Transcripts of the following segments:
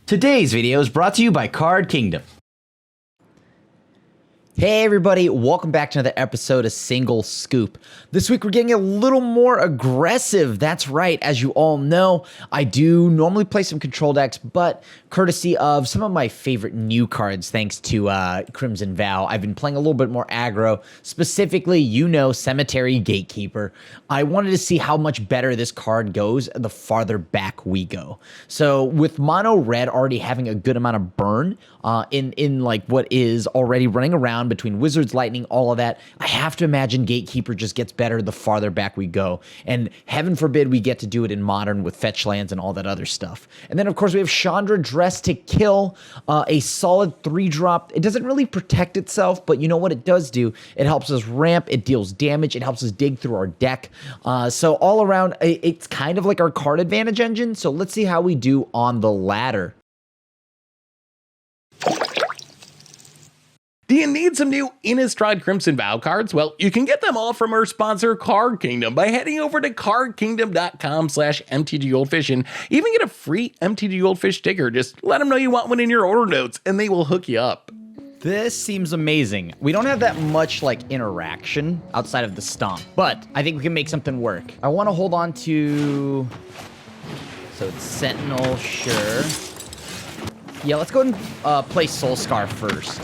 Today's video is brought to you by Card Kingdom. Hey everybody, welcome back to another episode of Single Scoop. This week we're getting a little more aggressive. That's right, as you all know, I do normally play some control decks, but courtesy of some of my favorite new cards, thanks to Crimson Vow, I've been playing a little bit more aggro, specifically, you know, Cemetery Gatekeeper. I wanted to see how much better this card goes the farther back we go. So with mono red already having a good amount of burn in like what is already running around between Wizards, Lightning, all of that, I have to imagine Gatekeeper just gets better the farther back we go. And heaven forbid we get to do it in Modern with fetch lands and all that other stuff. And then, of course, we have Chandra Dressed to Kill, a solid 3-drop. It doesn't really protect itself, but you know what it does do? It helps us ramp, it deals damage, it helps us dig through our deck. So all around, it's kind of like our card advantage engine. So let's see how we do on the ladder. Do you need some new Innistrad Crimson Vow cards? Well, you can get them all from our sponsor, Card Kingdom, by heading over to cardkingdom.com/MTGGoldfish and even get a free MTGGoldfish sticker. Just let them know you want one in your order notes and they will hook you up. This seems amazing. We don't have that much like interaction outside of the stomp, but I think we can make something work. I want to hold on to, so it's Sentinel, sure. Yeah, let's go ahead and play Soul Scar first.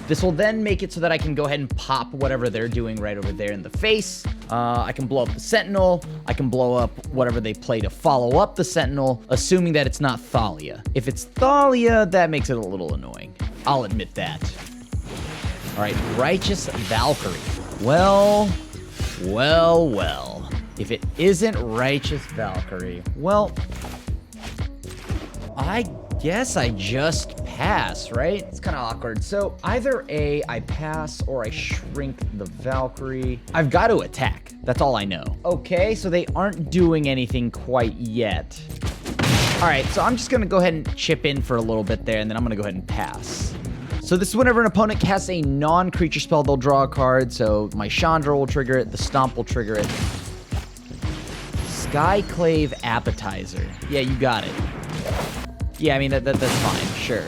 This will then make it so that I can go ahead and pop whatever they're doing right over there in the face. I can blow up the Sentinel. I can blow up whatever they play to follow up the Sentinel, assuming that it's not Thalia. If it's Thalia, that makes it a little annoying. I'll admit that. All right, Righteous Valkyrie. Well. If it isn't Righteous Valkyrie, well, I guess I just pass, right? It's kind of awkward. So either A, I pass, or I shrink the Valkyrie. I've got to attack. That's all I know. Okay, so they aren't doing anything quite yet. All right, so I'm just going to go ahead and chip in for a little bit there, and then I'm going to go ahead and pass. So this is whenever an opponent casts a non-creature spell, they'll draw a card. So my Chandra will trigger it, the Stomp will trigger it. Skyclave Appetizer. Yeah, you got it. Yeah, I mean, that's fine, sure.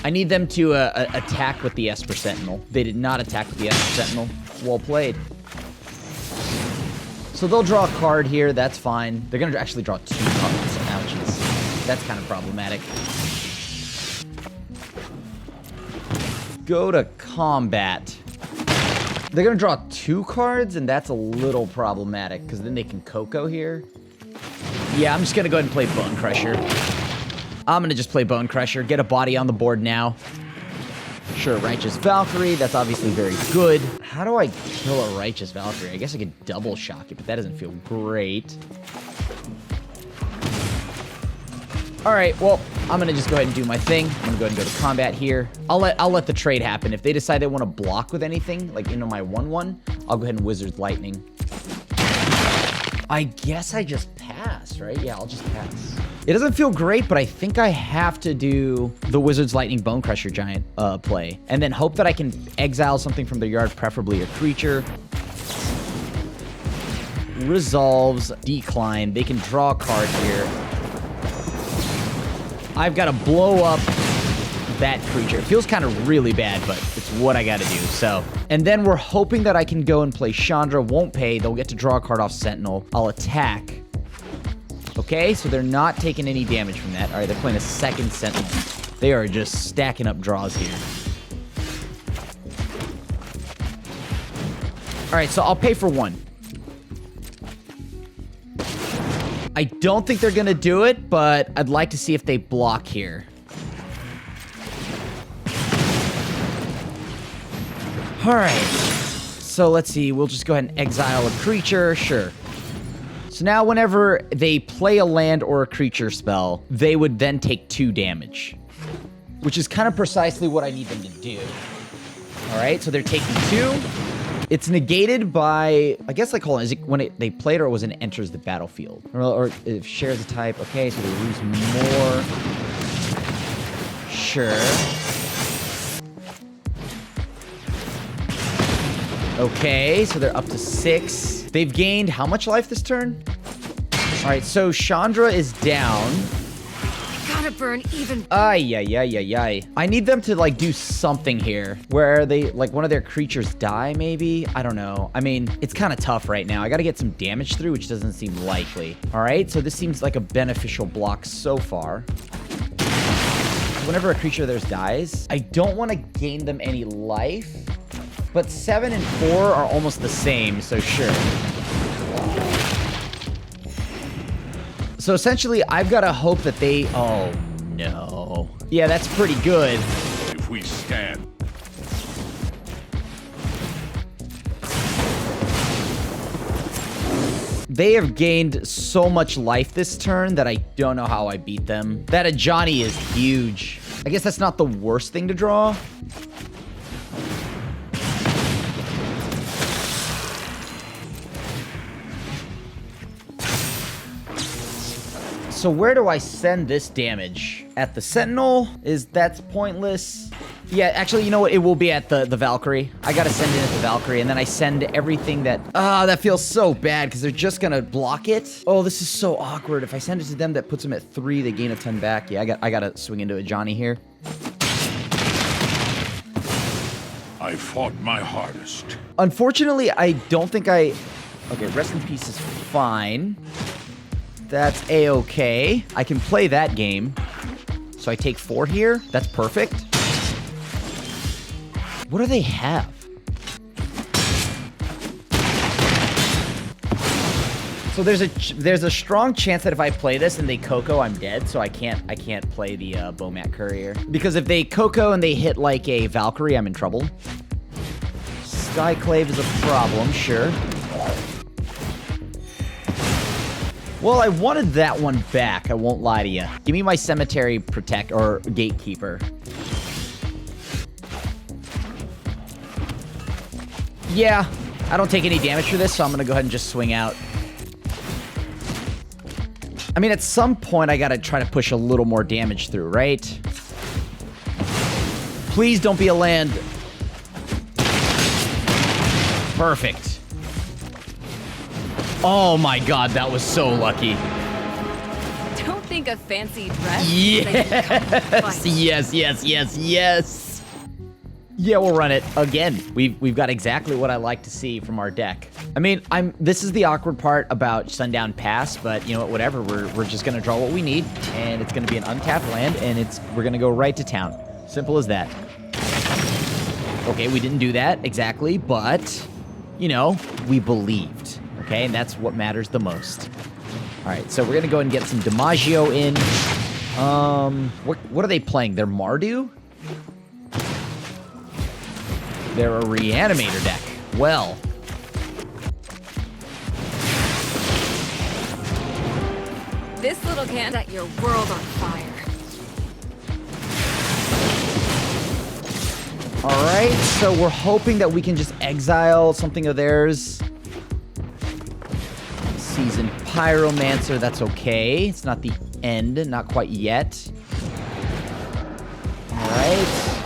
I need them to attack with the Esper Sentinel. They did not attack with the Esper Sentinel. Well played. So they'll draw a card here, that's fine. They're gonna actually draw 2 cards. Ouchies. That's kind of problematic. Go to combat. They're gonna draw 2 cards, and that's a little problematic, because then they can Coco here. Yeah, I'm just gonna go ahead and play Bone Crusher. I'm going to just play Bone Crusher, get a body on the board now. Sure, Righteous Valkyrie, that's obviously very good. How do I kill a Righteous Valkyrie? I guess I could double shock it, but that doesn't feel great. All right, well, I'm going to just go ahead and do my thing. I'm going to go ahead and go to combat here. I'll let the trade happen. If they decide they want to block with anything, like into my 1/1, I'll go ahead and Wizards Lightning. I guess I just pass, right? Yeah, I'll just pass. It doesn't feel great, but I think I have to do the Wizards Lightning Bone Crusher Giant play. And then hope that I can exile something from their yard, preferably a creature. Resolves, decline. They can draw a card here. I've got to blow up that creature. It feels kind of really bad, but it's what I got to do. So, and then we're hoping that I can go and play Chandra. Won't pay. They'll get to draw a card off Sentinel. I'll attack. Okay, so they're not taking any damage from that. All right, they're playing a second Sentinel. They are just stacking up draws here. All right, so I'll pay for 1. I don't think they're going to do it, but I'd like to see if they block here. All right, so let's see. We'll just go ahead and exile a creature. Sure. So now whenever they play a land or a creature spell, they would then take 2 damage, which is kind of precisely what I need them to do. All right, so they're taking 2. It's negated by, I guess, like, hold on, is it when they play it or when it enters the battlefield? Or it shares a type. Okay, so they lose more. Sure. Okay, so they're up to 6. They've gained how much life this turn? All right, so Chandra is down. God, gotta burn even. Ay, ay, ay, ay, ay. I need them to, like, do something here where they, like, one of their creatures die, maybe? I don't know. I mean, it's kind of tough right now. I got to get some damage through, which doesn't seem likely. All right, so this seems like a beneficial block so far. Whenever a creature of theirs dies, I don't want to gain them any life, but 7 and 4 are almost the same, so sure. So essentially, I've got to hope that they... Oh, no. Yeah, that's pretty good. If we stand. They have gained so much life this turn that I don't know how I beat them. That Ajani is huge. I guess that's not the worst thing to draw. So where do I send this damage? At the Sentinel? That's pointless. Yeah, actually, you know what? It will be at the Valkyrie. I gotta send it at the Valkyrie, and then I send everything that... Ah, that feels so bad, because they're just gonna block it. Oh, this is so awkward. If I send it to them, that puts them at 3. They gain a 10 back. Yeah, I gotta swing into a Johnny here. I fought my hardest. Unfortunately, I don't think I... Okay, rest in peace is fine. That's A-okay. I can play that game. So I take 4 here. That's perfect. What do they have? So there's a strong chance that if I play this and they Coco, I'm dead. So I can't play the Bomat Courier. Because if they Coco and they hit like a Valkyrie, I'm in trouble. Skyclave is a problem, sure. Well, I wanted that one back, I won't lie to you. Give me my Cemetery Protect, or Gatekeeper. Yeah, I don't take any damage for this, so I'm gonna go ahead and just swing out. I mean, at some point, I gotta try to push a little more damage through, right? Please don't be a land. Perfect. Oh my god, that was so lucky. Don't think a fancy dress. Yes, yes. Yeah, we'll run it again. We've got exactly what I like to see from our deck. I mean, this is the awkward part about Sundown Pass, but you know what, whatever. We're just gonna draw what we need, and it's gonna be an untapped land, and we're gonna go right to town. Simple as that. Okay, we didn't do that exactly, but you know, we believed. Okay, and that's what matters the most. All right, so we're gonna go and get some DiMaggio in. What are they playing? They're Mardu? They're a re-animator deck. Well. This little can set your world on fire. All right, so we're hoping that we can just exile something of theirs. Seasoned Pyromancer, that's okay. It's not the end, not quite yet. All right.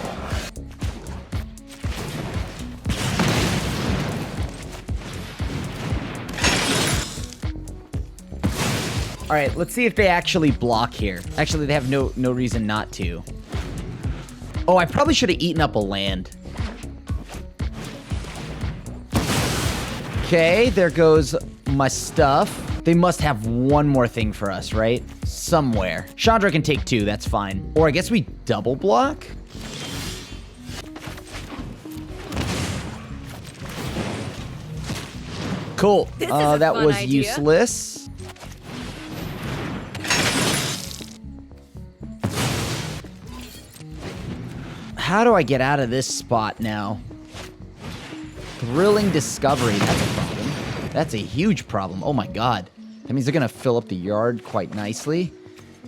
All right, let's see if they actually block here. Actually, they have no reason not to. Oh, I probably should have eaten up a land. Okay, there goes my stuff. They must have one more thing for us, right? Somewhere. Chandra can take 2, that's fine. Or I guess we double block? Cool. That was useless. How do I get out of this spot now? Thrilling Discovery, that's a problem. That's a huge problem. Oh my god. That means they're gonna fill up the yard quite nicely.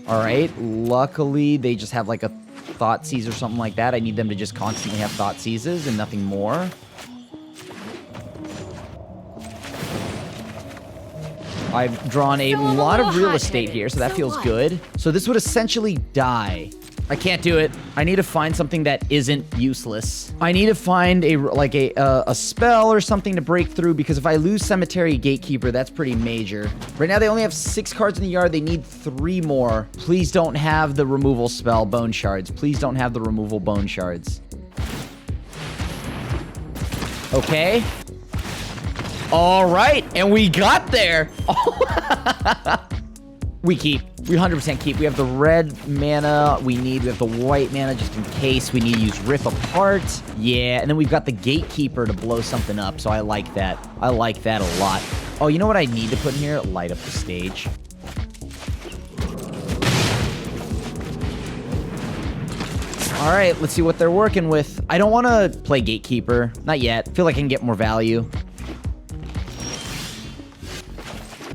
Alright, luckily they just have like a Thoughtseize or something like that. I need them to just constantly have Thoughtseizes and nothing more. I've drawn a lot of real estate here, so that feels good. So this would essentially die. I can't do it. I need to find something that isn't useless. I need to find a spell or something to break through, because if I lose Cemetery Gatekeeper, that's pretty major. Right now, they only have 6 cards in the yard. They need 3 more. Please don't have the removal spell, Bone Shards. Please don't have the removal Bone Shards. Okay. All right, and we got there. We keep. We 100% keep. We have the red mana we need. We have the white mana just in case we need to use Rip Apart. Yeah, and then we've got the Gatekeeper to blow something up, so I like that. I like that a lot. Oh, you know what I need to put in here? Light up the stage. All right, let's see what they're working with. I don't want to play Gatekeeper. Not yet. I feel like I can get more value.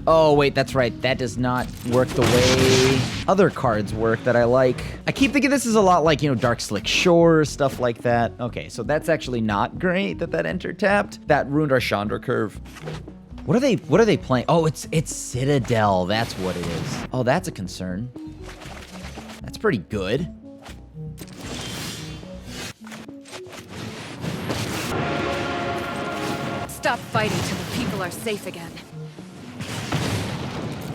Oh, wait, that's right. That does not work the way other cards work that I like. I keep thinking this is a lot like, you know, Dark Slick Shore, stuff like that. Okay, so that's actually not great that entered tapped. That ruined our Chandra curve. What are they playing? Oh, it's Citadel. That's what it is. Oh, that's a concern. That's pretty good. Stop fighting till the people are safe again.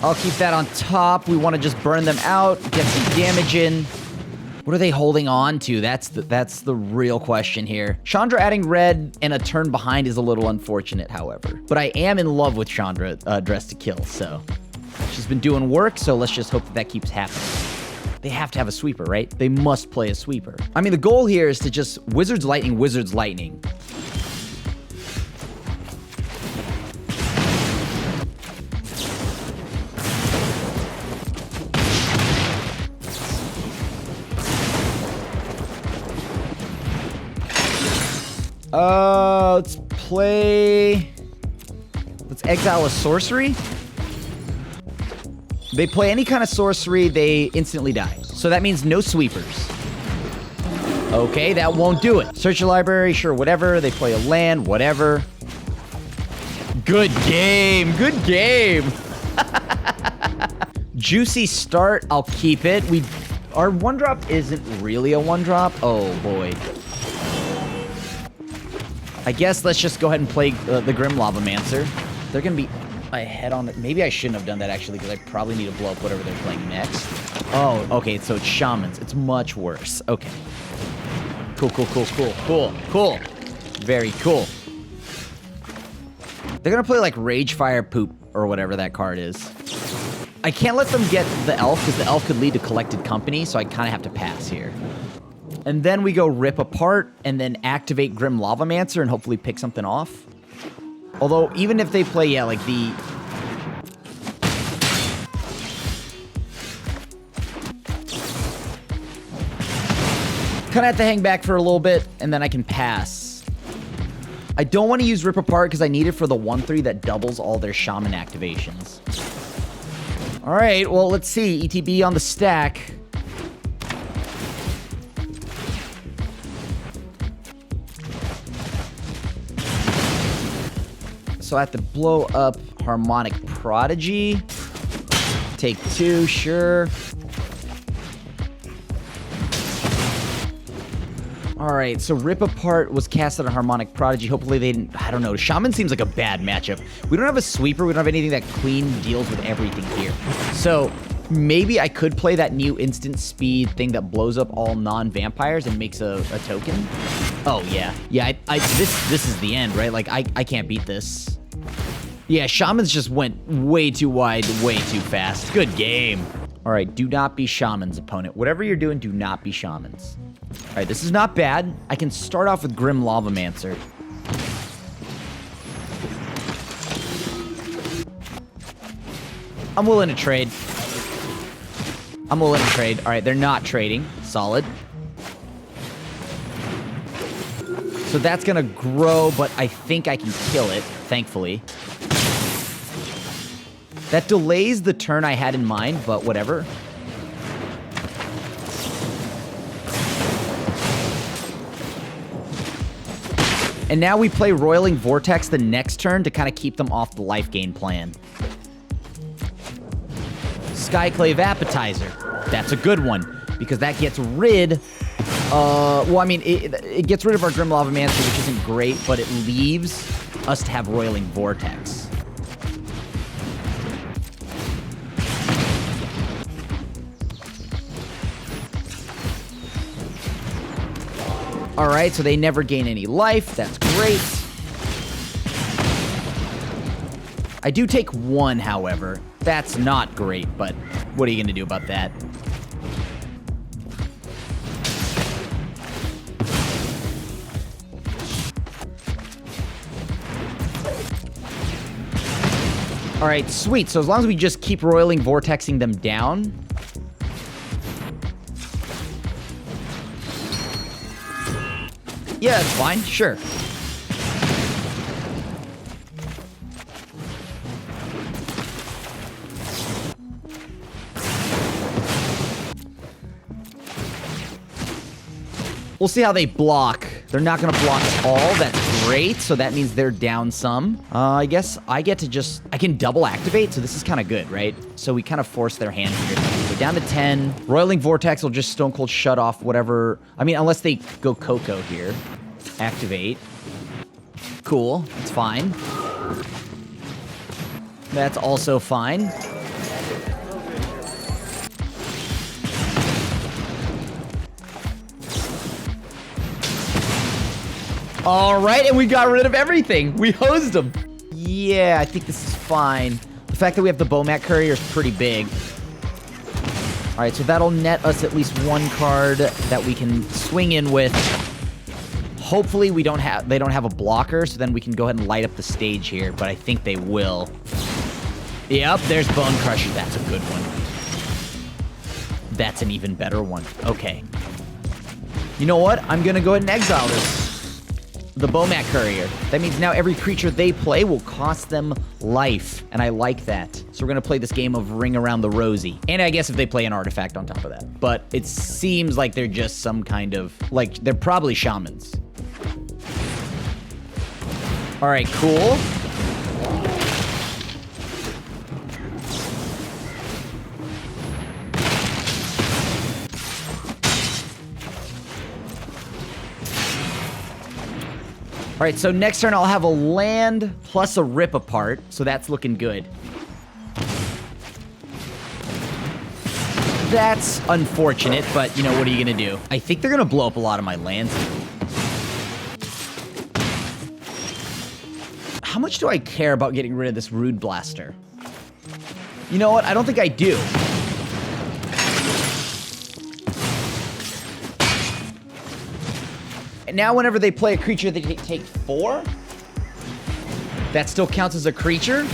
I'll keep that on top. We want to just burn them out, get some damage in. What are they holding on to? That's the real question here. Chandra adding red and a turn behind is a little unfortunate, however. But I am in love with Chandra Dress to Kill, so she's been doing work, so let's just hope that keeps happening. They have to have a sweeper, right? They must play a sweeper. I mean, the goal here is to just Wizard's Lightning, Wizard's Lightning. Let's exile a sorcery. They play any kind of sorcery, they instantly die. So that means no sweepers. Okay, that won't do it. Search your library, sure, whatever. They play a land, whatever. Good game, good game. Juicy start, I'll keep it. Our 1-drop isn't really a 1-drop. Oh boy. I guess let's just go ahead and play the Grim Lavamancer. They're going to be ahead on it. Maybe I shouldn't have done that, actually, because I probably need to blow up whatever they're playing next. Oh, okay, so it's Shamans. It's much worse. Okay. Cool, cool, cool, cool, cool, cool. Very cool. They're going to play, like, Ragefire Poop, or whatever that card is. I can't let them get the Elf, because the Elf could lead to Collected Company, so I kind of have to pass here. And then we go Rip Apart, and then activate Grim Lavamancer, and hopefully pick something off. Although, even if they play, yeah, like the... Kind of have to hang back for a little bit, and then I can pass. I don't want to use Rip Apart, because I need it for the 1/3 that doubles all their Shaman activations. Alright, well, let's see. ETB on the stack. So I have to blow up Harmonic Prodigy. Take 2, sure. Alright, so Rip Apart was cast on a Harmonic Prodigy. Hopefully they didn't... I don't know. Shaman seems like a bad matchup. We don't have a sweeper. We don't have anything that clean deals with everything here. So maybe I could play that new instant speed thing that blows up all non-vampires and makes a token. Oh, yeah. Yeah, this is the end, right? Like, I can't beat this. Yeah, Shamans just went way too wide, way too fast. Good game. All right, do not be Shaman's opponent. Whatever you're doing, do not be Shaman's. All right, this is not bad. I can start off with Grim Lavamancer. I'm willing to trade. I'm willing to trade. All right, they're not trading. Solid. So that's going to grow, but I think I can kill it, thankfully. That delays the turn I had in mind, but whatever. And now we play Roiling Vortex the next turn to kind of keep them off the life gain plan. Skyclave Appetizer. That's a good one. because that gets rid... well, I mean, it gets rid of our Grim Lava Mancer, which isn't great, but it leaves us to have Roiling Vortex. Alright, so they never gain any life. That's great. I do take 1, however. That's not great, but what are you going to do about that? Alright, sweet. So as long as we just keep Roiling Vortexing them down... Yeah, that's fine. Sure. We'll see how they block. They're not going to block at all. That's great. So that means they're down some. I guess I get to just... I can double activate, so this is kind of good, right? So we kind of force their hand here. We're down to 10. Roiling Vortex will just Stone Cold shut off whatever... I mean, unless they go Coco here. Activate. Cool. That's fine. That's also fine. All right, and we got rid of everything. We hosed them. Yeah, I think this is fine. The fact that we have the Bomat Courier is pretty big. All right, so that'll net us at least 1 card that we can swing in with. Hopefully they don't have a blocker, so then we can go ahead and light up the stage here, but I think they will. Yep, there's Bone Crusher. That's a good one. That's an even better one. Okay. You know what? I'm going to go ahead and exile this. The Bomat Courier. That means now every creature they play will cost them life, and I like that. So we're going to play this game of Ring Around the Rosie. And I guess if they play an artifact on top of that. But it seems like they're just some kind of... Like, they're probably Shamans. All right, cool. All right, so next turn I'll have a land plus a Rip Apart, so that's looking good. That's unfortunate, but, you know, what are you going to do? I think they're going to blow up a lot of my lands. How much do I care about getting rid of this Rude Blaster? You know what? I don't think I do. And now whenever they play a creature, they take 4? That still counts as a creature?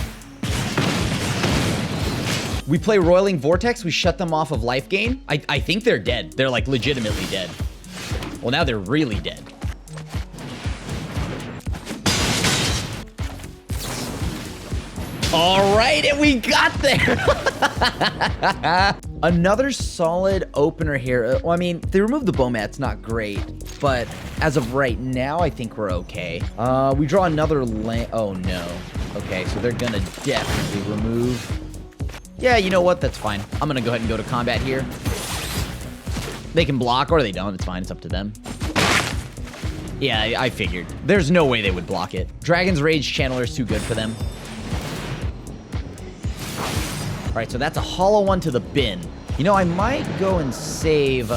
We play Roiling Vortex, we shut them off of life gain. I think they're dead. They're, like, legitimately dead. Well, now they're really dead. All right, and we got there. Another solid opener here. Well, I mean, they removed the Bomat's not great, but as of right now, I think we're okay. We draw another land. Oh, no. Okay, so they're going to definitely remove. Yeah, you know what? That's fine. I'm going to go ahead and go to combat here. They can block or they don't. It's fine. It's up to them. Yeah, I figured. There's no way they would block it. Dragon's Rage Channeler is too good for them. All right, so that's a hollow one to the bin. You know, I might go and save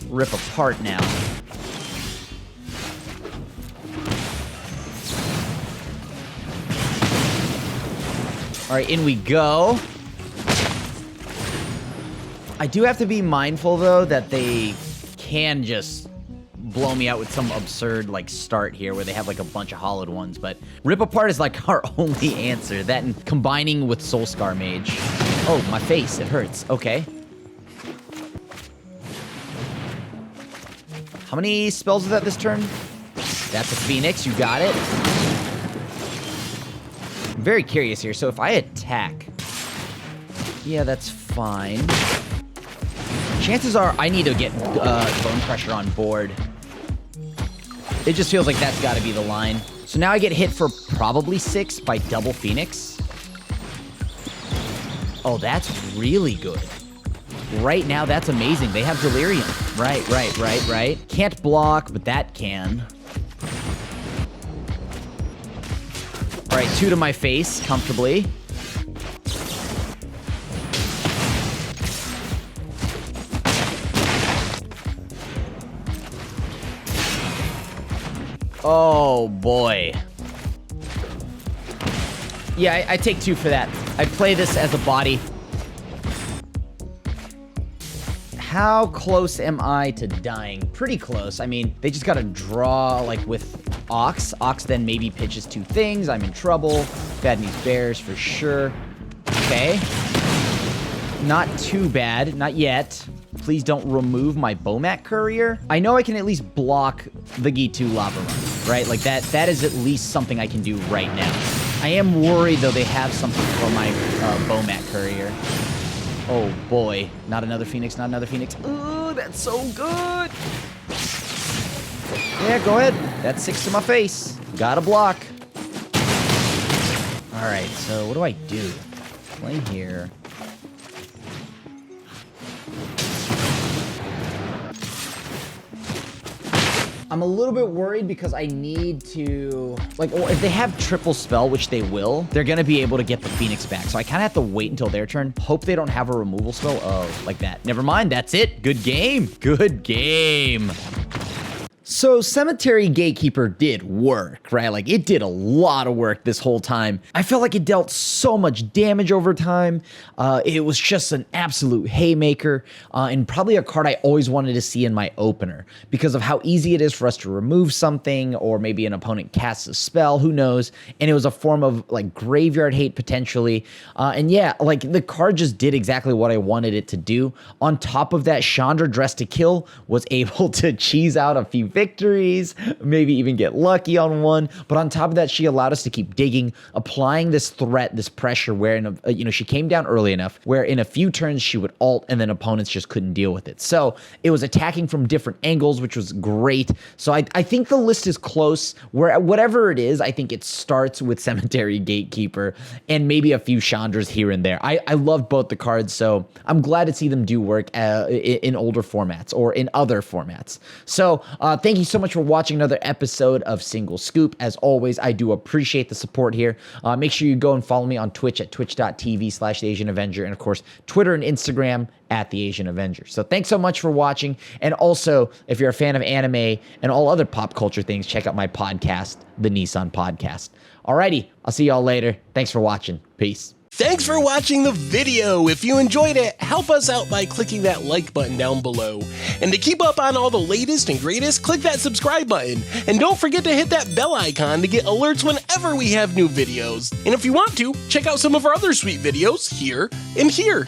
Rip Apart now. All right, in we go. I do have to be mindful, though, that they can just blow me out with some absurd, like, start here where they have, like, a bunch of hollowed ones. But Rip Apart is, like, our only answer. That and combining with Soulscar Mage. Oh, my face. It hurts. Okay. How many spells is that this turn? That's a Phoenix. You got it. I'm very curious here. So if I attack... Yeah, that's fine. Chances are I need to get Bone Crusher on board. It just feels like that's got to be the line. So now I get hit for probably 6 by double Phoenix. Oh, that's really good. right now, that's amazing. They have Delirium. Right. Can't block, but that can. All right, 2 to my face, comfortably. Oh, boy. Yeah, I take 2 for that. I play this as a body. How close am I to dying? Pretty close. I mean, they just gotta draw, like, with Ox. Ox then maybe pitches 2 things. I'm in trouble. Bad news bears for sure. Okay. Not too bad. Not yet. Please don't remove my Bomat Courier. I know I can at least block the Gitu Lava Run, right? Like, that is at least something I can do right now. I am worried, though, they have something for my Bomat Courier. Oh, boy. Not another Phoenix, not another Phoenix. Ooh, that's so good. Yeah, go ahead. That's 6 to my face. Gotta block. All right, so what do I do? Play here. I'm a little bit worried because I need to, like, well, if they have triple spell, which they will, they're going to be able to get the Phoenix back. So I kind of have to wait until their turn. Hope they don't have a removal spell. Oh, like that. Never mind. That's it. Good game. Good game. So Cemetery Gatekeeper did work, right? Like, it did a lot of work this whole time. I felt like it dealt so much damage over time. It was just an absolute haymaker, and probably a card I always wanted to see in my opener because of how easy it is for us to remove something, or maybe an opponent casts a spell, who knows? And it was a form of, like, graveyard hate potentially. And yeah, like, the card just did exactly what I wanted it to do. On top of that, Chandra Dressed to Kill was able to cheese out a few victories, maybe even get lucky on one. But on top of that, she allowed us to keep digging, applying this threat, this pressure, where she came down early enough where in a few turns she would ult, and then opponents just couldn't deal with it. So it was attacking from different angles, which was great. So I think the list is close. Where whatever it is, I think it starts with Cemetery Gatekeeper and maybe a few Chandras here and there. I love both the cards, so I'm glad to see them do work in older formats or in other formats. So thank you so much for watching another episode of Single Scoop. As always, I do appreciate the support here. Make sure you go and follow me on Twitch at twitch.tv/TheAsianAvenger, and of course, Twitter and Instagram at TheAsianAvenger. So thanks so much for watching. And also, if you're a fan of anime and all other pop culture things, check out my podcast, The Nissan Podcast. Alrighty, I'll see y'all later. Thanks for watching. Peace. Thanks for watching the video. If you enjoyed it, help us out by clicking that like button down below. And to keep up on all the latest and greatest, click that subscribe button. And don't forget to hit that bell icon to get alerts whenever we have new videos. And if you want to, check out some of our other sweet videos here and here.